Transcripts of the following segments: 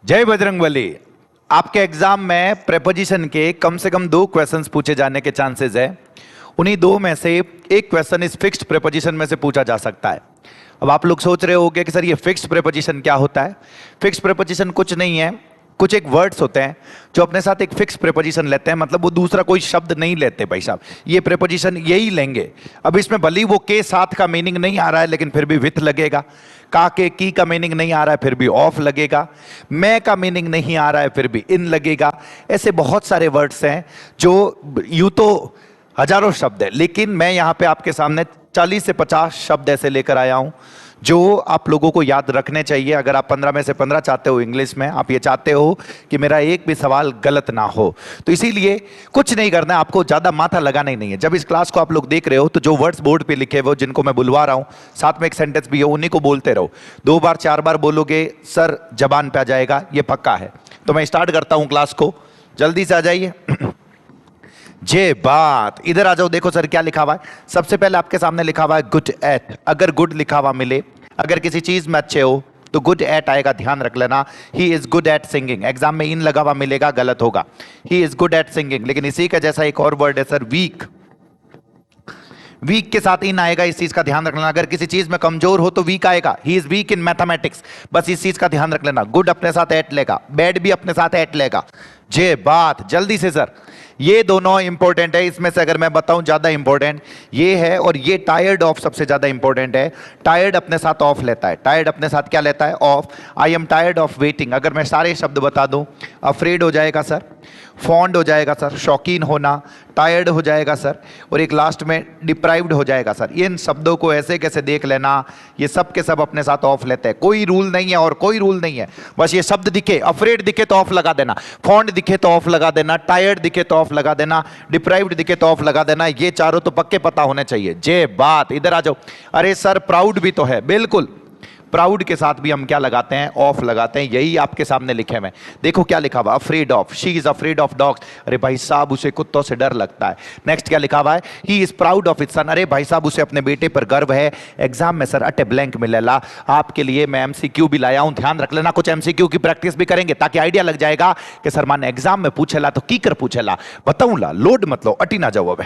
जय बजरंगबली। आपके एग्जाम में प्रेपोजिशन के कम से कम 2 क्वेश्चंस पूछे जाने के चांसेस है। उन्हीं 2 में से एक क्वेश्चन इस फिक्स्ड प्रेपोजिशन में से पूछा जा सकता है। अब आप लोग सोच रहे होंगे कि सर ये फिक्स्ड प्रेपोजिशन क्या होता है। फिक्स्ड प्रेपोजिशन कुछ नहीं है, कुछ एक वर्ड्स होते हैं जो अपने साथ एक फिक्स प्रेपोजिशन लेते हैं, मतलब वो दूसरा कोई शब्द नहीं लेते भाई साहब, ये प्रेपोजिशन यही लेंगे। अब इसमें भले वो के साथ का मीनिंग नहीं आ रहा है लेकिन फिर भी विथ लगेगा, का के की का मीनिंग नहीं आ रहा है फिर भी ऑफ लगेगा, मैं का मीनिंग नहीं आ रहा है फिर भी इन लगेगा। ऐसे बहुत सारे वर्ड्स हैं जो यूं तो हजारों शब्द है, लेकिन मैं यहां पे आपके सामने 40 से 50 शब्द ऐसे लेकर आया हूं जो आप लोगों को याद रखने चाहिए। अगर आप 15 में से 15 चाहते हो इंग्लिश में, आप ये चाहते हो कि मेरा एक भी सवाल गलत ना हो, तो इसीलिए कुछ नहीं करना है, आपको ज्यादा माथा लगाना ही नहीं है। जब इस क्लास को आप लोग देख रहे हो तो जो वर्ड्स बोर्ड पे लिखे हुए जिनको मैं बुलवा रहा हूं, साथ में एक सेंटेंस भी है, उन्हीं को बोलते रहो। 2 बार 4 बार बोलोगे सर जबान पे आ जाएगा, ये पक्का है। तो मैं स्टार्ट करता हूं क्लास को, जल्दी से आ जाइए। जे बात, इधर आ जाओ। देखो सर क्या लिखा हुआ है। सबसे पहले आपके सामने लिखा हुआ है गुड एट। अगर गुड लिखा हुआ मिले, अगर किसी चीज में अच्छे हो तो गुड एट आएगा, ध्यान रख लेना। He is good at singing. Exam में इन लगा हुआ मिलेगा, गलत होगा। He is good at singing. लेकिन इसी का जैसा एक और वर्ड है सर वीक। वीक के साथ इन आएगा, इस चीज का ध्यान रखना। अगर किसी चीज में कमजोर हो तो वीक आएगा। He is weak in mathematics, बस इस चीज का ध्यान रख लेना। गुड अपने साथ एट लेगा, बैड भी अपने साथ एट लेगा। जे बात, जल्दी से सर। ये दोनों इंपॉर्टेंट है। इसमें से अगर मैं बताऊं ज्यादा इंपॉर्टेंट ये है, और ये टायर्ड ऑफ सबसे ज्यादा इंपॉर्टेंट है। टायर्ड अपने साथ ऑफ लेता है। टायर्ड अपने साथ क्या लेता है? Of. I am tired of waiting. अगर मैं सारे शब्द बता दूं, अफ्रेड हो जाएगा सर, फॉन्ड हो जाएगा सर, शौकीन होना, टायर्ड हो जाएगा सर, और एक लास्ट में डिप्राइव्ड हो जाएगा सर। इन शब्दों को ऐसे कैसे देख लेना, ये सब के सब अपने साथ ऑफ लेते हैं। कोई रूल नहीं है और कोई रूल नहीं है, बस ये शब्द दिखे, अफ्रेड दिखे तो ऑफ लगा देना, फॉन्ड दिखे तो ऑफ लगा देना, टायर्ड दिखे तो ऑफ लगा देना, डिप्राइव्ड दिखे तो ऑफ लगा देना। ये चारों तो पक्के पता होने चाहिए। जे बात, इधर आ जाओ। अरे सर प्राउड भी तो है, बिल्कुल। प्राउड के साथ भी हम क्या लगाते हैं? ऑफ लगाते हैं। यही आपके सामने लिखे हुए। देखो क्या लिखा हुआ, afraid of. She is afraid of dogs. अरे भाई साहब उसे कुत्तों से डर लगता है। नेक्स्ट क्या लिखा हुआ है? He is proud of its son. अरे भाई साहब उसे अपने बेटे पर गर्व है। एग्जाम में सर अटे ब्लैंक मिलेला। आपके लिए मैं एमसीक्यू भी लाया हूं, ध्यान रख लेना। कुछ एमसीक्यू की प्रैक्टिस भी करेंगे ताकि आइडिया लग जाएगा कि सर मान एग्जाम में पूछेला तो की कर पूछेला, बताऊं ला, लोड मत लो, अटी ना जाओ। अब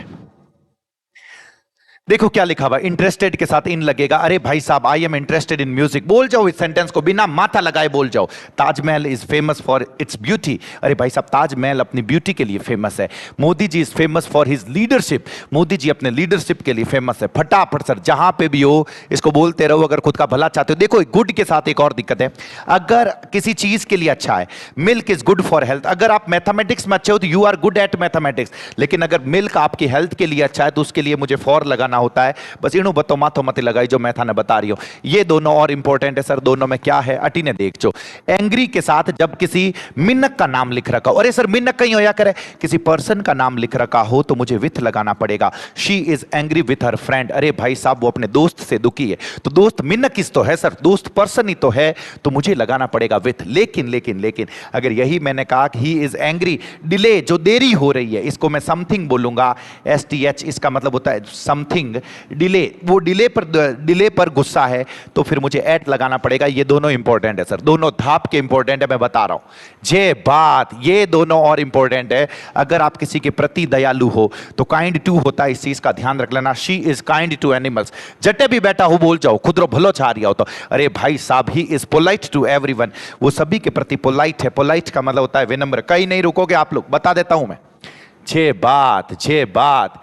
देखो क्या लिखा हुआ, इंटरेस्टेड के साथ इन लगेगा। अरे भाई साहब I am interested in music. बोल जाओ इस सेंटेंस को, बिना माथा लगाए बोल जाओ। Taj Mahal is famous for its beauty. अरे भाई साहब ताजमहल अपनी ब्यूटी के लिए फेमस है। Modi ji is famous for his leadership. Modi ji अपने लीडरशिप के लिए फेमस है। फटाफट सर जहां पे भी हो इसको बोलते रहो अगर खुद का भला चाहते हो। देखो गुड के साथ एक और दिक्कत है, अगर किसी चीज के लिए अच्छा है, milk is good for health. अगर आप मैथमेटिक्स में अच्छे हो तो you are good at mathematics, लेकिन अगर मिल्क आपकी हेल्थ के लिए अच्छा है तो उसके लिए मुझे फॉर लगाना होता है। बस इनो बतो माथो मत लगाई जो मैं थाने बता रही हूं। ये दोनों और इंपॉर्टेंट है सर। दोनों में क्या है? अटी ने देख जो। एंग्री के साथ जब किसी मिन्नक का नाम लिख रखा हो, अरे सर मिन्नक कहीं होया करे, किसी पर्सन का नाम लिख रखा हो तो मुझे विथ लगाना पड़ेगा। She is angry with her friend. अरे भाई साहब वो अपने दोस्त से दुखी है, तो दोस्त मिन्नक किस तो है सर, दोस्त पर्सन ही तो है, तो मुझे लगाना पड़ेगा विथ। लेकिन लेकिन लेकिन अगर यही मैंने कहा कि ही इज एंग्री, डिले जो देरी हो रही है, इसको मैं समथिंग बोलूंगा। STH इसका मतलब होता है समथिंग। डिले, वो डिले पर गुस्सा है तो फिर मुझे एट लगाना पड़ेगा। ये दोनों इंपॉर्टेंट है सर, दोनों धाप के इंपॉर्टेंट है, मैं बता रहा हूं। जे बात, ये दोनों और इंपॉर्टेंट है। अगर आप किसी के प्रति दयालु हो तो काइंड टू होता है, इस चीज का ध्यान रख लेना। She is kind to animals. जटे भी बैठा हो बोल जाओ, खुद रो भलो चाह रही हो तो। अरे भाई साहब he is polite to everyone. वो सभी के प्रति पोलाइट है। पोलाइट का मतलब होता है विनम्र। कहीं नहीं रुकोगे आप लोग, बता देता हूं मैं। जे बात, जे बात,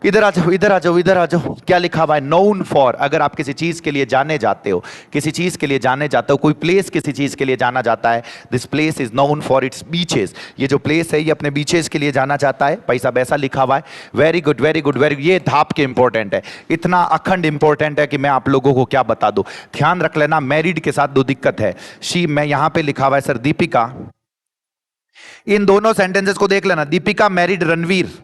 इधर आ जाओ, इधर आ जाओ, इधर आ जाओ। क्या लिखा हुआ है? Known for. अगर आप किसी चीज के लिए जाने जाते हो, किसी चीज के लिए जाने जाते हो, कोई प्लेस किसी चीज के लिए जाना जाता है, this place is known for its beaches. ये जो प्लेस है ये अपने बीचेस के लिए जाना जाता है। भाई साहब ऐसा लिखा हुआ है। Very good very good very. ये धाप के इंपॉर्टेंट है, इतना अखंड इंपॉर्टेंट है कि मैं आप लोगों को क्या बता दूं। ध्यान रख लेना। मैरिड के साथ 2 दिक्कत है। शी, मैं यहां पे लिखा हुआ है सर दीपिका। इन दोनों सेंटेंसेस को देख लेना। दीपिका मैरिड रणवीर,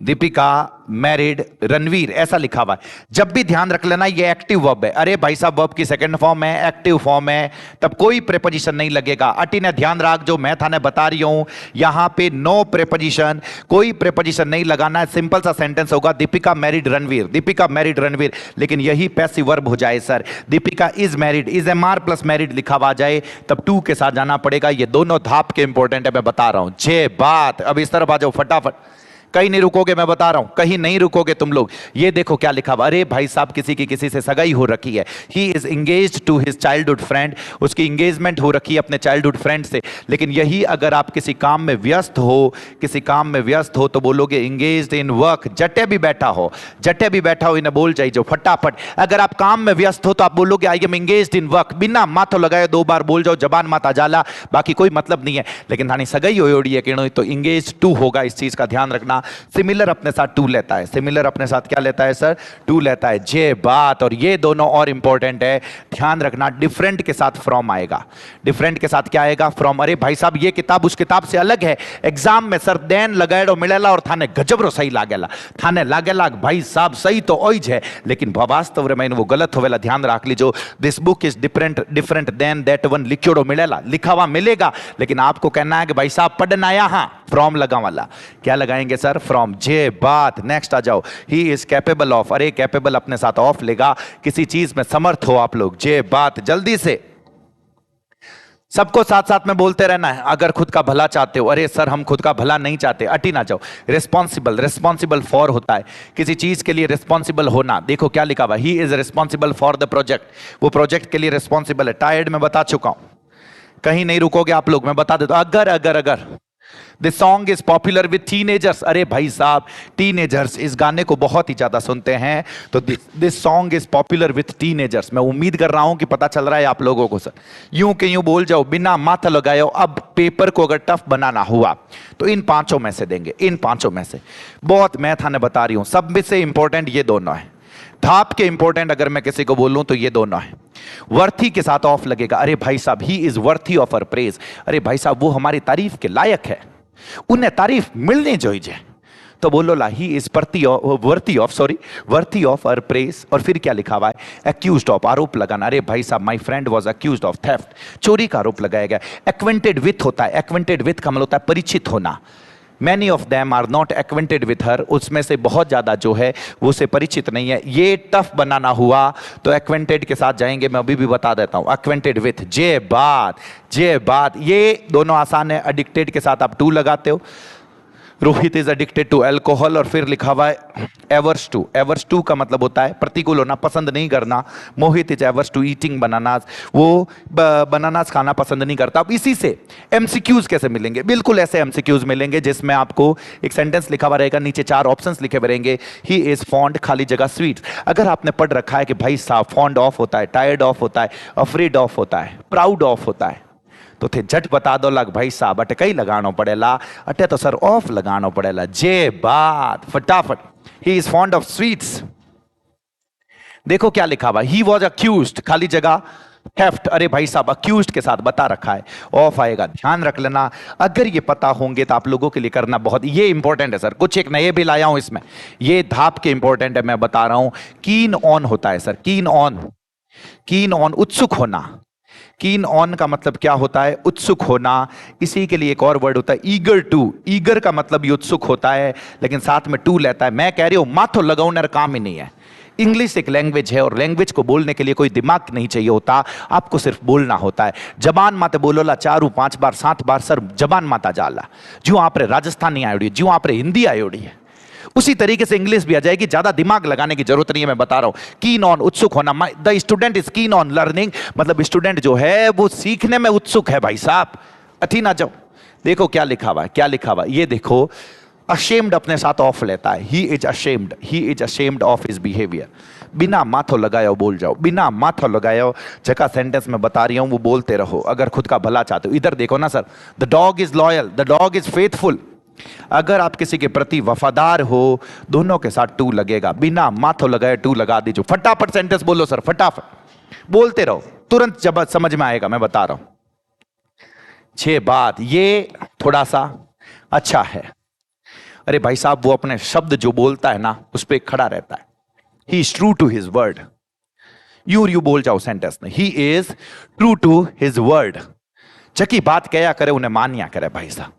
दीपिका मैरिड रणवीर, ऐसा लिखा हुआ है। जब भी ध्यान रख लेना ये एक्टिव वर्ब है। अरे भाई साहब वर्ब की सेकंड फॉर्म है, एक्टिव फॉर्म है, तब कोई प्रेपोजिशन नहीं लगेगा। अटी ने ध्यान रख, जो मैं थाने बता रही हूं यहां पे नो प्रेपोजिशन, कोई प्रेपोजिशन नहीं लगाना है। सिंपल सा सेंटेंस होगा दीपिका मैरिड रणवीर, दीपिका मैरिड रणवीर। लेकिन यही पैसिव वर्ब हो जाए sir, Deepika is married, is am are plus married लिखा हुआ जाए तब टू के साथ जाना पड़ेगा। ये दोनों धाप के इंपॉर्टेंट है, मैं बता रहा हूं। जे बात, अब इस तरफ आ जाओ फटाफट, कहीं नहीं रुकोगे, मैं बता रहा हूं कहीं नहीं रुकोगे तुम लोग। ये देखो क्या लिखा हुआ, अरे भाई साहब किसी की किसी से सगाई हो रखी है। He is engaged to his childhood friend, उसकी इंगेजमेंट हो रखी है अपने चाइल्डहुड फ्रेंड से। लेकिन यही अगर आप किसी काम में व्यस्त हो, किसी काम में व्यस्त हो तो बोलोगे इंगेज्ड इन वर्क। जटे भी बैठा हो, जटे भी बैठा हो, इन्हें बोल जाइए फटाफट। अगर आप काम में व्यस्त हो तो आप बोलोगे I am engaged in work, बिना माथो लगाए 2 बार बोल जाओ, जबान माता जाला, बाकी कोई मतलब नहीं है। लेकिन थानी सगाई होड़ी है कि तो इंगेज टू होगा, इस चीज का ध्यान रखना। सिमिलर अपने साथ टू लेता है, सिमिलर अपने साथ क्या लेता है सर, टू लेता है। जे बात, और ये दोनों और इंपॉर्टेंट है, ध्यान रखना। डिफरेंट के साथ फ्रॉम आएगा, डिफरेंट के साथ क्या आएगा, फ्रॉम। अरे भाई साहब ये किताब उस किताब से अलग है, एग्जाम में सर देन लगाएडो मिलेला और थाने गजबरो सही लागेला, थाने लागेला भाई साहब सही तो ओइज है, लेकिन वास्तव में वो गलत होवेला। ध्यान रख लीजिए, this book is different different than that one लिखियोड़ो मिलेला, लिखा हुआ मिलेगा, लेकिन आपको कहना है कि भाई साहब पढ़ना यहां फ्रॉम लगा वाला। क्या लगाएंगे सर, फ्रॉम। जे बात, नेक्स्ट आ जाओ। ही इज कैपेबल ऑफ, अरे कैपेबल अपने साथ ऑफ लेगा, किसी चीज में समर्थ हो आप लोग। जे बात, जल्दी से सबको साथ साथ में बोलते रहना है अगर खुद का भला चाहते हो। अरे सर हम खुद का भला नहीं चाहते, अटी ना जाओ। रिस्पॉन्सिबल, रिस्पॉन्सिबल फॉर होता है किसी चीज के लिए रिस्पॉन्सिबल होना। देखो क्या लिखा हुआ, he is responsible for the project, वो प्रोजेक्ट के लिए रिस्पॉन्सिबल है। टायर्ड में बता चुका हूं, कहीं नहीं रुकोगे आप लोग, मैं बता देता हूं। अगर अगर अगर this song is popular with teenagers, अरे भाई साहब टीनेजर्स इस गाने को बहुत ही ज्यादा सुनते हैं, तो this song is popular with teenagers. मैं उम्मीद कर रहा हूं कि पता चल रहा है आप लोगों को सर। यूं के यूं बोल जाओ, बिना माथा लगाए। अब पेपर को अगर टफ बनाना हुआ तो इन पांचों में से देंगे, इन पांचों में से। बहुत मैं थाने बता रही हूं, सब में से इंपॉर्टेंट ये दोनों है। धाप के इंपॉर्टेंट अगर मैं किसी को बोलूं तो ये दोनों है। वर्थी के साथ ऑफ लगेगा। अरे भाई साहब he is worthy of our praise, अरे भाई साहब वो हमारी तारीफ के लायक है, उन्हें तारीफ मिलनी चाहिए, तो बोलो ला he is worthy of our praise. और फिर क्या लिखा हुआ है, एक्यूज्ड ऑफ, आरोप लगाना। अरे भाई साहब my friend was accused of theft, चोरी का आरोप लगाया गया। एक्वेंटेड विथ होता है, एक्वेंटेड विथ का मतलब होता है परिचित होना। Many of them are not acquainted with her, उसमें से बहुत ज्यादा जो है वो से परिचित नहीं है। ये टफ बनाना हुआ तो एक्वेंटेड के साथ जाएंगे, मैं अभी भी बता देता हूं, एक्वेंटेड विथ। जे बात, जे बात, ये दोनों आसान है। एडिक्टेड के साथ आप टू लगाते हो। Rohit is addicted to alcohol, और फिर लिखा हुआ है एवर्स टू। एवर्स टू का मतलब होता है प्रतिकूल होना, पसंद नहीं करना। Mohit is averse to eating bananas, वो बनानास खाना पसंद नहीं करता। अब इसी से एमसीक्यूज कैसे मिलेंगे, बिल्कुल ऐसे एमसीक्यूज मिलेंगे जिसमें आपको एक सेंटेंस लिखा हुआ रहेगा, नीचे 4 ऑप्शंस लिखे हुए रहेंगे। ही इज फॉन्ड खाली जगह स्वीट्स। अगर आपने पढ़ रखा है कि भाई साहब फॉन्ड ऑफ होता है, टायर्ड ऑफ होता है, अफ्रेड ऑफ होता है, प्राउड ऑफ होता है, तो थे झट बता दो लग भाई साहब अटे कई लगानो पड़ेला, अटे तो सर ऑफ लगानो पड़ेला। जे बात, फटाफट। He is fond of sweets. देखो क्या लिखा हुआ, ही वॉज अक्यूज्ड खाली जगह थेफ्ट। अरे भाई साहब अक्यूज्ड के साथ बता रखा है, ऑफ आएगा, ध्यान रख लेना। अगर ये पता होंगे तो आप लोगों के लिए करना बहुत ये इंपॉर्टेंट है सर। कुछ एक नए भी लाया हूं इसमें, ये धाप के इंपॉर्टेंट है, मैं बता रहा हूं। कीन ऑन होता है sir, keen on, keen on उत्सुक होना। कीन ऑन का मतलब क्या होता है, उत्सुक होना। इसी के लिए एक और वर्ड होता है ईगर टू। ईगर का मतलब ये उत्सुक होता है, लेकिन साथ में टू लेता है। मैं कह रही हूं माथो लगाउनर काम ही नहीं है। इंग्लिश एक लैंग्वेज है और लैंग्वेज को बोलने के लिए कोई दिमाग नहीं चाहिए होता, आपको सिर्फ बोलना होता है। जबान माते बोलोला 4 5 बार 7 बार सर जबान माता जाला। जो आप राजस्थानी आयोड़ी, जो आप हिंदी आयोड़ी है, उसी तरीके से इंग्लिश भी आ जाएगी। ज्यादा दिमाग लगाने की जरूरत नहीं है, मैं बता रहा हूं। कीन ऑन, उत्सुक होना। The student is keen on learning, मतलब स्टूडेंट जो है वो सीखने में उत्सुक है। भाई साहब अथी ना जाओ। देखो क्या लिखा हुआ है, क्या लिखा हुआ है, ये देखो। अशेम्ड अपने साथ ऑफ लेता है। He is ashamed, he is ashamed of his behaviour. बिना माथो लगायो बोल जाओ, बिना माथो लगायो। जगह सेंटेंस में बता रही हूं वो बोलते रहो अगर खुद का भला चाहते हो। इधर देखो ना sir, the dog is loyal, the dog is faithful. अगर आप किसी के प्रति वफादार हो, दोनों के साथ टू लगेगा। बिना माथो लगाए टू लगा दीजिए। फटाफट सेंटेंस बोलो सर, फटाफट बोलते रहो, तुरंत जब समझ में आएगा, मैं बता रहा हूं। 6 बात, ये थोड़ा सा अच्छा है। अरे भाई साहब, वो अपने शब्द जो बोलता है ना उस पर खड़ा रहता है। He is true to his word. यू बोल जाओ सेंटेंस में, he is true to his word. जकी बात कया करे उन्हें मान्या करे भाई साहब।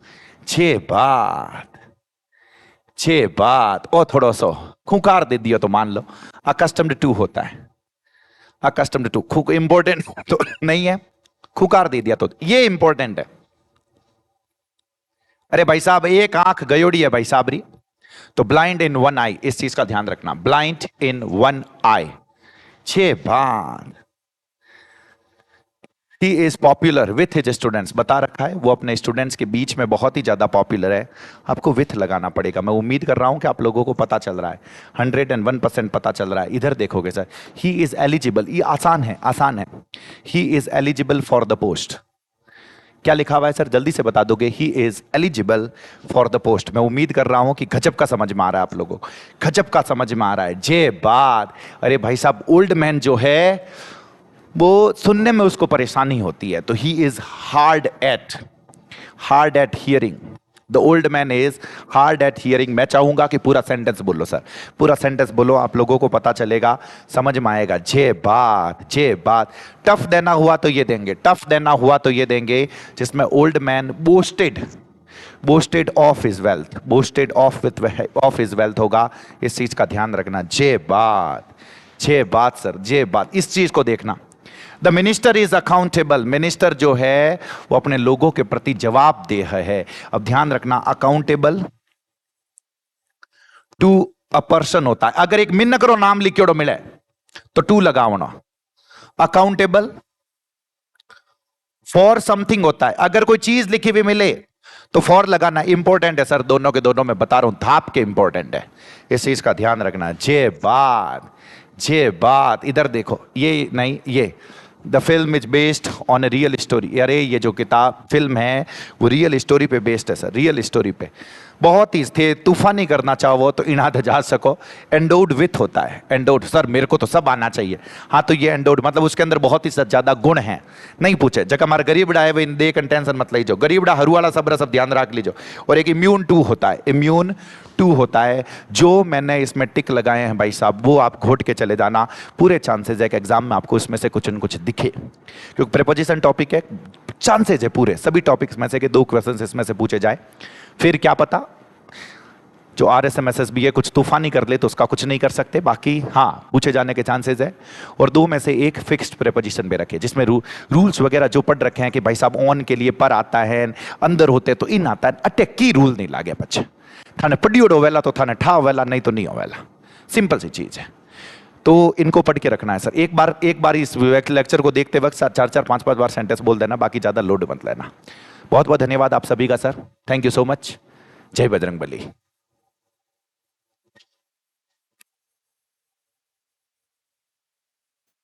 छे बात और थोड़ा सा खुंकार दे दिया तो मान लो अकस्टम्ड टू होता है। अकस्टम्ड टू इंपॉर्टेंट तो नहीं है, खुकार दे दिया तो ये इंपॉर्टेंट है। अरे भाई साहब, एक आंख गयोड़ी है भाई साहब री, तो ब्लाइंड इन वन आई, इस चीज का ध्यान रखना, ब्लाइंड इन वन आई। छे बात। He is popular with his students, बता रखा है वो अपने स्टूडेंट्स के बीच में बहुत ही ज्यादा पॉपुलर है। आपको विथ लगाना पड़ेगा। मैं उम्मीद कर रहा हूं कि आप लोगों को पता चल रहा है, 101% पता चल रहा है। इधर देखोगे सर, ही इज एलिजिबल, ये आसान है, आसान है। He is eligible for the post. क्या लिखा हुआ है सर, जल्दी से बता दोगे? He is eligible for the post. मैं उम्मीद कर रहा हूं कि गजब का समझ में आ रहा है आप लोगों को, गजब का समझ में आ रहा है। जे बात। अरे भाई साहब, ओल्ड मैन जो है वो सुनने में उसको परेशानी होती है, तो he is hard at hearing. The old man is hard at hearing. मैं चाहूंगा कि पूरा सेंटेंस बोलो सर, पूरा सेंटेंस बोलो, आप लोगों को पता चलेगा, समझ में आएगा। जे बात। टफ देना हुआ तो ये देंगे, टफ देना हुआ तो ये देंगे, जिसमें old man boasted of his wealth, boasted of his wealth होगा। इस चीज का ध्यान रखना। जे बात सर, जे बात, इस चीज को देखना। The minister is accountable. Minister जो है वो अपने लोगों के प्रति जवाबदेह है। अब ध्यान रखना, अकाउंटेबल टू अ पर्सन होता है। अगर एक मिन्नकरो नाम लिखियोड़ो मिले तो टू लगावना। अकाउंटेबल फॉर समथिंग होता है। अगर कोई चीज लिखी हुई मिले तो फॉर लगाना। इंपॉर्टेंट है सर, दोनों के दोनों में बता रहा हूं, धाप के इंपॉर्टेंट है, इस चीज का ध्यान रखना। जे बात। इधर देखो, ये नहीं, ये the film is based on a real story. अरे ये जो किताब फिल्म है वो रियल स्टोरी पे बेस्ड है सर, रियल स्टोरी पे। बहुत ही थे, तूफानी करना चाहो तो इनाद जा सको। एंडोड विथ होता है। एंडोड सर, मेरे को तो सब आना चाहिए। हाँ, तो ये एंडोड मतलब उसके अंदर बहुत ही ज्यादा गुण हैं। नहीं पूछे जगह हमारा गरीबड़ा है, वो इन दे टेंशन मत लीजिए। गरीबड़ा हरू वाला सब ध्यान रख लीजिए। और एक इम्यून टू होता है, इम्यून टू होता है। जो मैंने इसमें टिक लगाए हैं भाई साहब, वो आप घोट के चले जाना। पूरे चांसेस है कि एग्जाम में आपको इसमें से कुछ न कुछ दिखे, क्योंकि प्रीपोजिशन टॉपिक है। चांसेस है पूरे सभी टॉपिक्स में से कि 2 क्वेश्चंस इसमें से पूछे जाए। फिर क्या पता जो RSMSS भी है कुछ तूफानी कर ले तो उसका कुछ नहीं कर सकते, बाकी हाँ पूछे जाने के चांसेस है। और 2 में से एक फिक्स्ड प्रीपोजिशन पे रखे, जिसमें रूल्स वगैरह जो पढ़ रखे हैं कि भाई साहब ऑन के लिए पर आता है, अंदर होते तो इन आता है। अटैक की रूल नहीं लागे बच्चे। थाने पढ़ियो होवेला तो थाने ठा होवेला, नहीं तो नहीं होवेला। सिंपल सी चीज है, तो इनको पढ़ के रखना है सर। एक बार इस लेक्चर को देखते वक्त 4-4, 5-5 बार सेंटेंस बोल देना, बाकी ज्यादा लोड मत लेना। बहुत बहुत धन्यवाद आप सभी का sir, thank you so much. जय बजरंग बली।